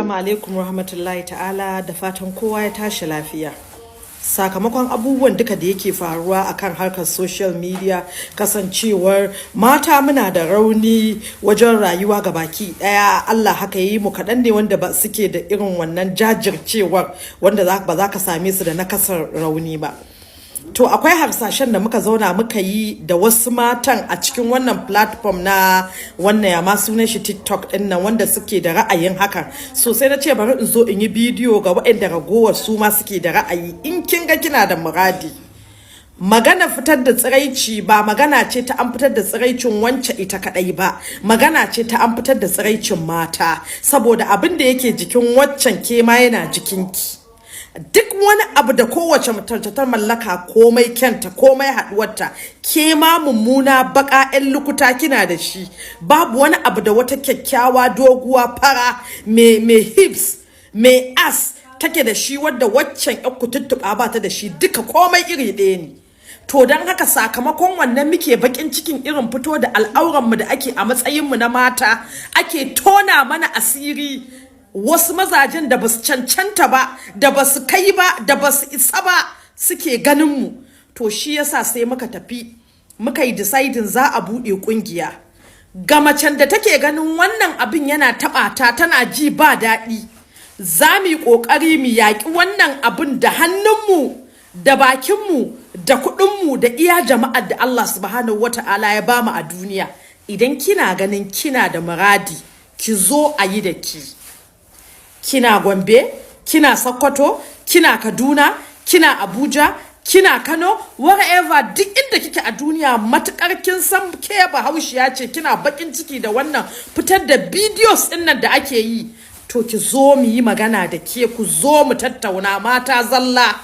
Assalamu alaikum rahmatullahi ta'ala, da fatan kowa ya tashi lafiya. Sakamakon abubuwan duka da yake faruwa akan harkar social media, kasancewar mata muna da rauni wajen rayuwa ga baki daya. Allah haka yi mu kaɗan ne wanda ba suke da irin wannan jajircewar wanda ba za ka same su da nakasar rauni ba. To akwai harsashen da muka zauna muka yi da wasu matan a cikin wannan platform na wannan ya ma sunan shi TikTok din nan, wanda suke da ra'ayin hakan. So sai na ce bari in zo in yi bidiyo ga waɗanda ragowar su ma suke da ra'ayi. In kin ga kina da muradi, magana fitar da tsiraici ba magana ce ta an fitar da tsiraicin wance ita kadai ba, magana ce ta an fitar da tsiraicin mata, saboda abin da yake jikin waccan ke ma yana jikinki. Duk wani abu da kowace mutum ta mallaka, komai kyanta komai haduwarta, ke ma mummuna baka yan lukuta kina da shi. Babu wani abu da wata kyakkyawa doguwa fara me hips me ass take da shi wadda waccan yan kututtuba ba ta da shi. Duka komai iri ɗaya ne. To don haka sakamakon wannan muke bakin cikin irin fito da al'auranmu da ake a matsayinmu na mata, ake tona mana asiri. Wasu mazajen da basu cancanta ba, da basu kai ba, da basu isa ba suke ganin mu. To shi yasa sai muka tafi muka yi deciding za a bude kungiya ga macen da take ganin wannan abin yana taba ta, tana ji ba daɗi. Za mu yi kokari mu yaki wannan abin da hannunmu, da bakinmu, da kuɗinmu, da iya jama'ar da Allah subhanahu wata'ala ya bamu a duniya. Idan kina ganin kina da muradi, ki zo a yi da ki. Kina Gombe, kina Sokoto, kina Kaduna, kina Abuja, kina Kano, wherever, duk inda kike a duniya, matukar kin san ke Bahaushiya ce, kina bakin ciki da wannan fitar da videos din nan da ake yi, to ki zo mu yi magana da ke, ku zo mu tattauna, mata zalla,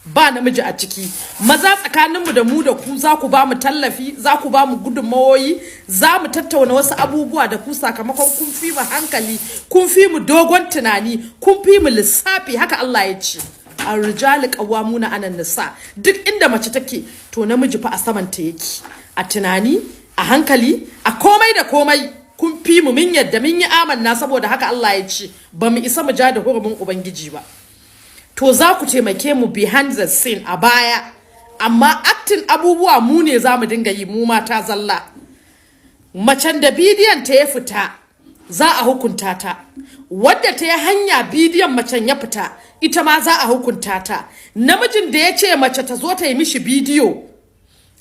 ba namiji a ciki. Maza tsakaninmu da mu da ku za ku ba mu tallafi, za ku ba mu gudunmawoyi, za mu tattauna wasu abubuwa da ku sakamakon kun fi mu hankali, kun fi mu dogon tunani, kun fi mu lissafi. Haka Allah ya ce, ar-rijalu qawwamuna 'alan nisa. Duk inda mace take, to namiji fa a saman ta yake, a tunani, a hankali, a komai da komai. Kun fi mu, min yadda min yi amanna, saboda haka Allah ya ce ba mu isa mu ja da hurumin ubangiji ba. To za ku taimake mu behind the scene a baya, amma acting abubuwa mu ne za mu dinga yi, mu mata zalla. Macen da bidiyon ta ya fita za a hukunta ta, wadda ta yi hanya bidiyon macen ya fita ita ma za a hukunta ta. Namijin da ya ce mace ta zo ta yi mishi bidiyo,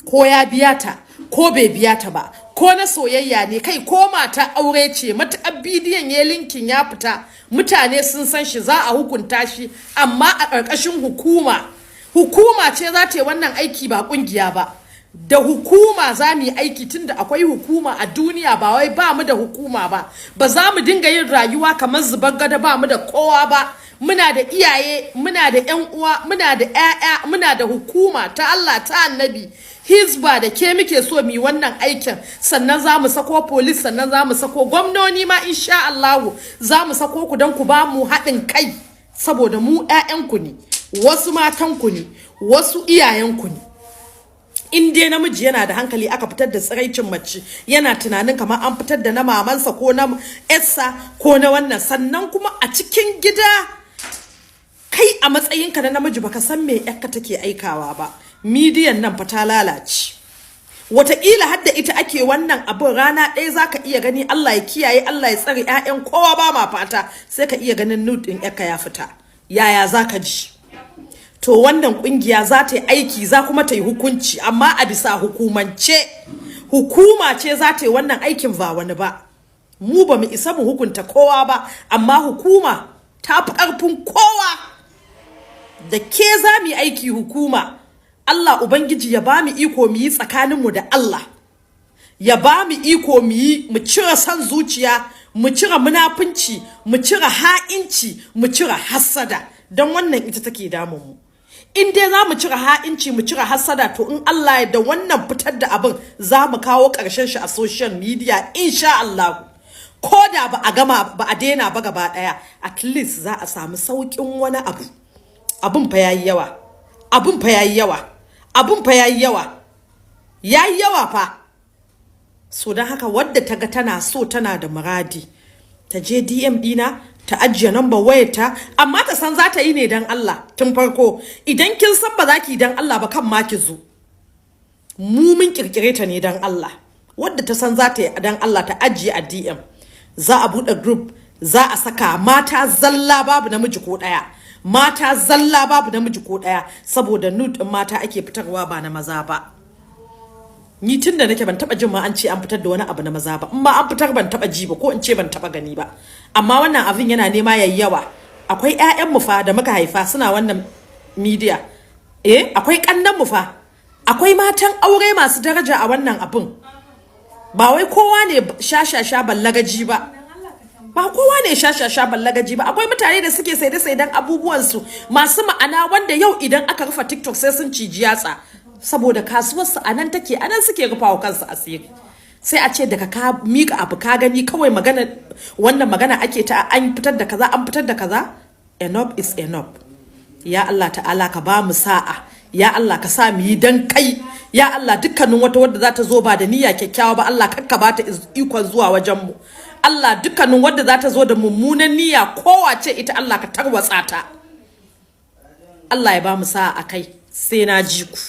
ko ya biya ta ko bai biya ta ba, ko na soyayya ne, kai ko mata aure ce, matuƙar bidiyon ya linkin ya fita, mutane sun san shi, za a hukunta shi, amma a ƙarƙashin hukuma ce za ta yi wannan aiki, ba ƙungiya ba. Da hukuma za mu yi aiki, tunda akwai hukuma a duniya, ba wai ba mu da hukuma ba. Ba za mu dinga yin rayuwa kamar zubar gada, ba mu da kowa ba. Muna da iyaye, muna da ƴan uwa, muna da ƴaƴa, muna da hukuma ta Allah, ta Annabi. Hizba da ke muke so mu yi wannan aikin, sannan za mu sako police, sannan za mu sako gwamnoni ma insha Allah, za mu sako ku don ku ba mu haɗin kai, saboda mu ƴaƴanku ne, wasu matanku ne, wasu iyayenku ne. In dai namiji yana da hankali aka fitar da tsiraicin mace, yana tunanin kamar an fitar da na mamansa ko na yarsa ko na wannan. Sannan kuma a cikin gida, kai a matsayinka na namiji baka san me yarka take aikawa ba. Midiyan nan fa ta lalace, wataƙila hadda ita ake wannan abin. Rana ɗaya za ka iya gani, Allah ya kiyaye, Allah ya tsare, 'ya'yan kowa ba ma fata, sai ka iya ganin nude ɗin yarka ya fita. Yaya za ka ji? To wannan ƙungiya za ta yi aiki, za kuma ta yi hukunci, amma a bisa hukumance. Hukuma ce za ta yi wannan aikin, ba wani ba. Mu ba mu isa mu hukunta kowa ba, amma hukuma ta fi ƙarfin kowa. Da ke za mu yi aiki, hukuma. Allah Ubangiji ya ba mu iko mu yi tsakaninmu da Allah, ya ba mu iko mu yi, mu cire san zuciya, mu cire munafunci, mu cire ha'inci, mu cire hassada, don wannan ita take damun mu. In dai za mu cire ha'inci, mu cire hassada, to in Allah ya da wannan fitar da abin za mu kawo ƙarshen shi a social media insha Allah. Ko da ba a gama, ba a daina ba gaba ɗaya, at least za a samu sauƙin wani abu. Abin fa yayi yawa, abin fa yayi yawa. Abun fa yayi yawa fa. So don haka wadda ta ga tana so, tana da muradi, ta je DM dina ta ajiye number wayarta, amma ta san za ta yi ne dan Allah tun farko. Idan kin san ba za ki dan Allah ba, kan ma ki zo. Mu mun kirkire ta ne dan Allah. Wadda ta san za ta yi dan Allah ta ajiye a DM. Za a buɗe group, za a saka mata zalla babu namiji ko ɗaya. Mata zalla babu namiji ko ɗaya, saboda nude ɗin mata ake fitarwa ba na maza ba. Ni tun da nake ban taba jin ma an ce an fitar da wani abu na maza ba. In ma an fitar ban taba ji ba, ko in ce ban taba gani ba. Amma wannan abin yana nema yayyawa. Akwai ƴaƴan mu fa da muka haifa suna wannan media. Akwai kannan mu fa. Akwai matan aure masu daraja a wannan abin. Ba wai kowa ne shashasha ballagaji ba. Ba kowa ne shashasha ballagaji ba. Akwai mutane da suke saide-saiden abubuwansu masu ma'ana, wanda yau idan aka rufe TikTok sai sun ciji yatsa. Saboda kasuwarsu a nan take, a nan suke rufawa kansu asiri. Sai a ce daga ka mika abu ka gani kawai magana, wannan magana ake ta an fitar da kaza, an fitar da kaza. Enough is enough. Ya Allah ta'ala ka ba mu sa'a. Ya Allah ka sa mu yi dan kai. Ya Allah dukkanin wata wadda za ta zo ba da niyya kyakkyawa ba, Allah kakka ba ta ikon zuwa wajen mu. Allah dukkanin wadda za ta zo da mummunan niyya kowace ita, Allah ka tarwatsa ta. Allah ya ba mu sa'a akai. Sai na ji ku.